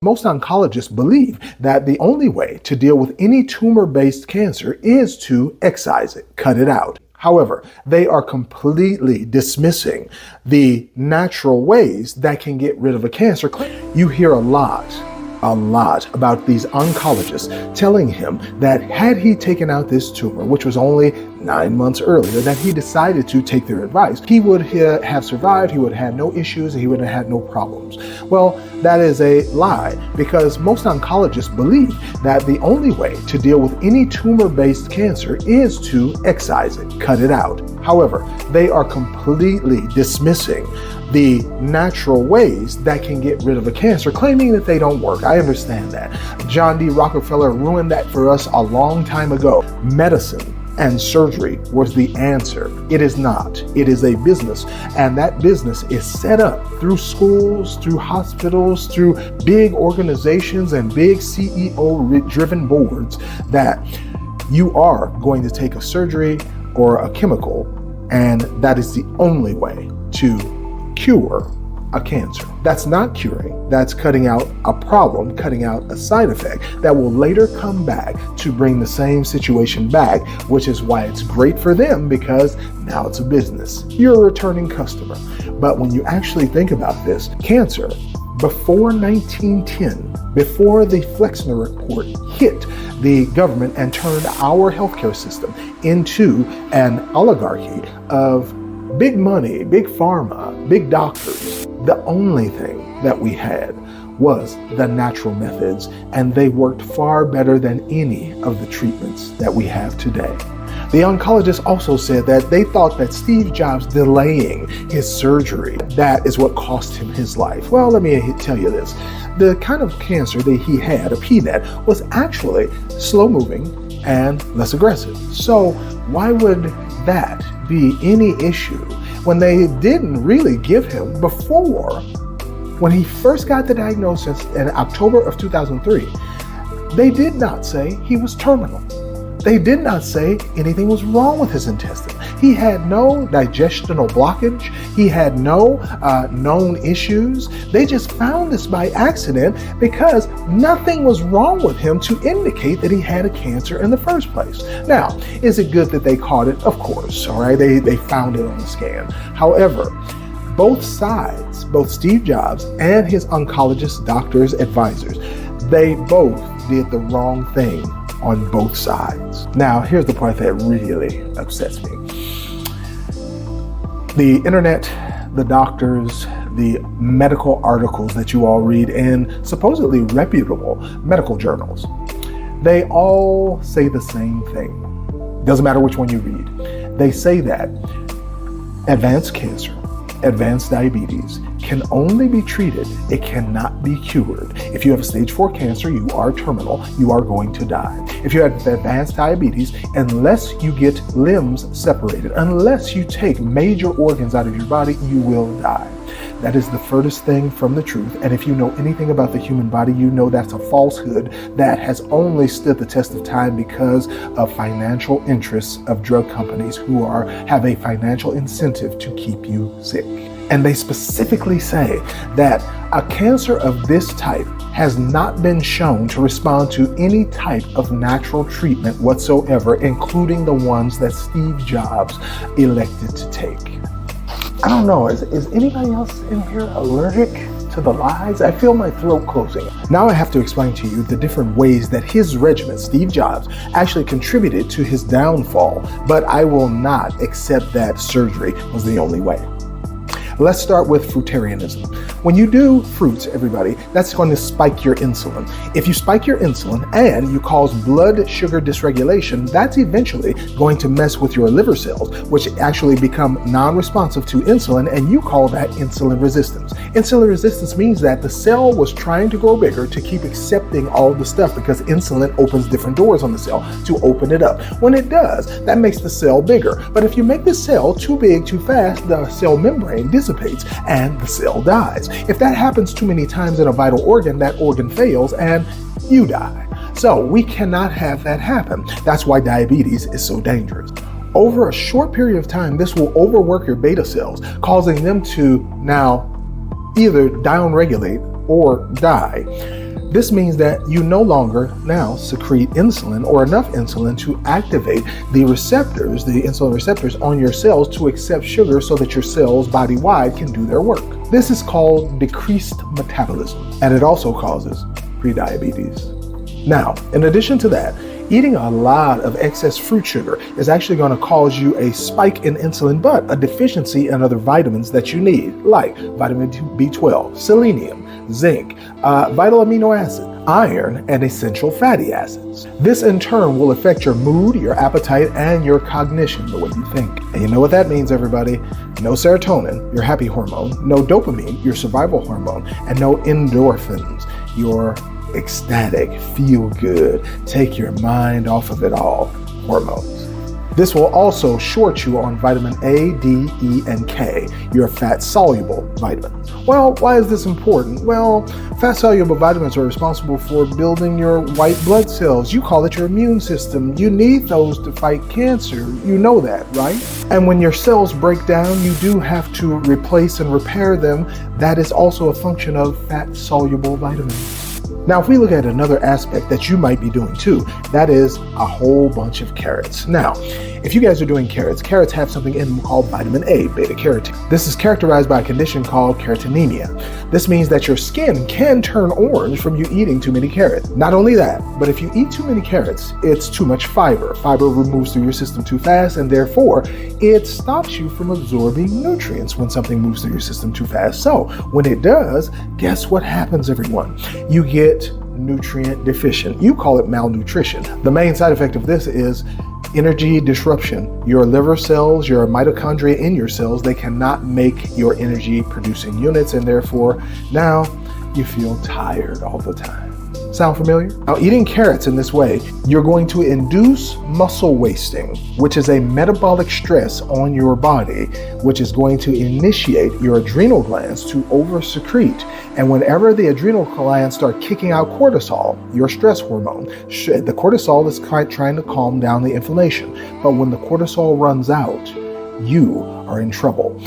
Most oncologists believe that the only way to deal with any tumor-based cancer is to excise it, cut it out. However, they are completely dismissing the natural ways that can get rid of a cancer. You hear a lot about these oncologists telling him that had he taken out this tumor, which was only 9 months earlier, that he decided to take their advice, he would have survived, he would have had no issues, and he would have had no problems. Well, that is a lie, because most oncologists believe that the only way to deal with any tumor-based cancer is to excise it, cut it out. However, they are completely dismissing the natural ways that can get rid of a cancer, claiming that they don't work. I understand that. John D. Rockefeller ruined that for us a long time ago. Medicine and surgery was the answer. It is not. It is a business, and that business is set up through schools, through hospitals, through big organizations and big CEO-driven boards, that you are going to take a surgery or a chemical, and that is the only way to cure a cancer. That's not curing, that's cutting out a problem, cutting out a side effect that will later come back to bring the same situation back, which is why it's great for them, because now it's a business. You're a returning customer. But when you actually think about this, cancer, before 1910, before the Flexner Report hit the government and turned our healthcare system into an oligarchy of big money, big pharma, big doctors, the only thing that we had was the natural methods, and they worked far better than any of the treatments that we have today. The oncologist also said that they thought that Steve Jobs delaying his surgery, that is what cost him his life. Well, let me tell you this. The kind of cancer that he had, a pNET, was actually slow moving and less aggressive. So why would that be any issue when they didn't really give him before? When he first got the diagnosis in October of 2003, they did not say he was terminal. They did not say anything was wrong with his intestine. He had no digestional blockage. He had no known issues. They just found this by accident because nothing was wrong with him to indicate that he had a cancer in the first place. Now, is it good that they caught it? Of course, all right? They found it on the scan. However, both sides, both Steve Jobs and his oncologist doctors, advisors, they both did the wrong thing on both sides. Now, here's the part that really upsets me. The internet, the doctors, the medical articles that you all read in supposedly reputable medical journals, they all say the same thing. Doesn't matter which one you read. They say that advanced cancer, advanced diabetes can only be treated. It cannot be cured. If you have a stage 4 cancer, you are terminal. You are going to die. If you have advanced diabetes, unless you get limbs separated, unless you take major organs out of your body, you will die. That is the furthest thing from the truth. And if you know anything about the human body, you know that's a falsehood that has only stood the test of time because of financial interests of drug companies who have a financial incentive to keep you sick. And they specifically say that a cancer of this type has not been shown to respond to any type of natural treatment whatsoever, including the ones that Steve Jobs elected to take. I don't know, is anybody else in here allergic to the lies? I feel my throat closing. Now I have to explain to you the different ways that his regimen, Steve Jobs, actually contributed to his downfall, but I will not accept that surgery was the only way. Let's start with fruitarianism. When you do fruits, everybody, that's going to spike your insulin. If you spike your insulin and you cause blood sugar dysregulation, that's eventually going to mess with your liver cells, which actually become non-responsive to insulin, and you call that insulin resistance. Insulin resistance means that the cell was trying to grow bigger to keep accepting all the stuff, because insulin opens different doors on the cell to open it up. When it does, that makes the cell bigger. But if you make the cell too big too fast, the cell membrane dissipates and the cell dies. If that happens too many times in a vital organ, that organ fails and you die. So we cannot have that happen. That's why diabetes is so dangerous. Over a short period of time, this will overwork your beta cells, causing them to now either downregulate or die. This means that you no longer now secrete insulin or enough insulin to activate the receptors, the insulin receptors on your cells to accept sugar so that your cells body-wide can do their work. This is called decreased metabolism, and it also causes prediabetes. Now, in addition to that, eating a lot of excess fruit sugar is actually going to cause you a spike in insulin, but a deficiency in other vitamins that you need, like vitamin B12, selenium, zinc, vital amino acid, iron, and essential fatty acids. This in turn will affect your mood, your appetite, and your cognition, the way you think. And you know what that means, everybody? No serotonin, your happy hormone, no dopamine, your survival hormone, and no endorphins, your ecstatic, feel good, take your mind off of it all hormones. This will also short you on vitamin A, D, E, and K, your fat-soluble vitamins. Well, why is this important? Well, fat-soluble vitamins are responsible for building your white blood cells. You call it your immune system. You need those to fight cancer. You know that, right? And when your cells break down, you do have to replace and repair them. That is also a function of fat-soluble vitamins. Now, if we look at another aspect that you might be doing too, that is a whole bunch of carrots. Now, if you guys are doing carrots have something in them called vitamin A, beta carotene. This is characterized by a condition called carotenemia. This means that your skin can turn orange from you eating too many carrots. Not only that, but if you eat too many carrots, it's too much fiber. Fiber removes through your system too fast, and therefore it stops you from absorbing nutrients when something moves through your system too fast. So when it does, guess what happens, everyone? You get nutrient deficient. You call it malnutrition. The main side effect of this is energy disruption. Your liver cells, your mitochondria in your cells, they cannot make your energy producing units, and therefore now you feel tired all the time. Sound familiar? Now, eating carrots in this way, you're going to induce muscle wasting, which is a metabolic stress on your body, which is going to initiate your adrenal glands to over-secrete. And whenever the adrenal glands start kicking out cortisol, your stress hormone, the cortisol is trying to calm down the inflammation. But when the cortisol runs out, you are in trouble.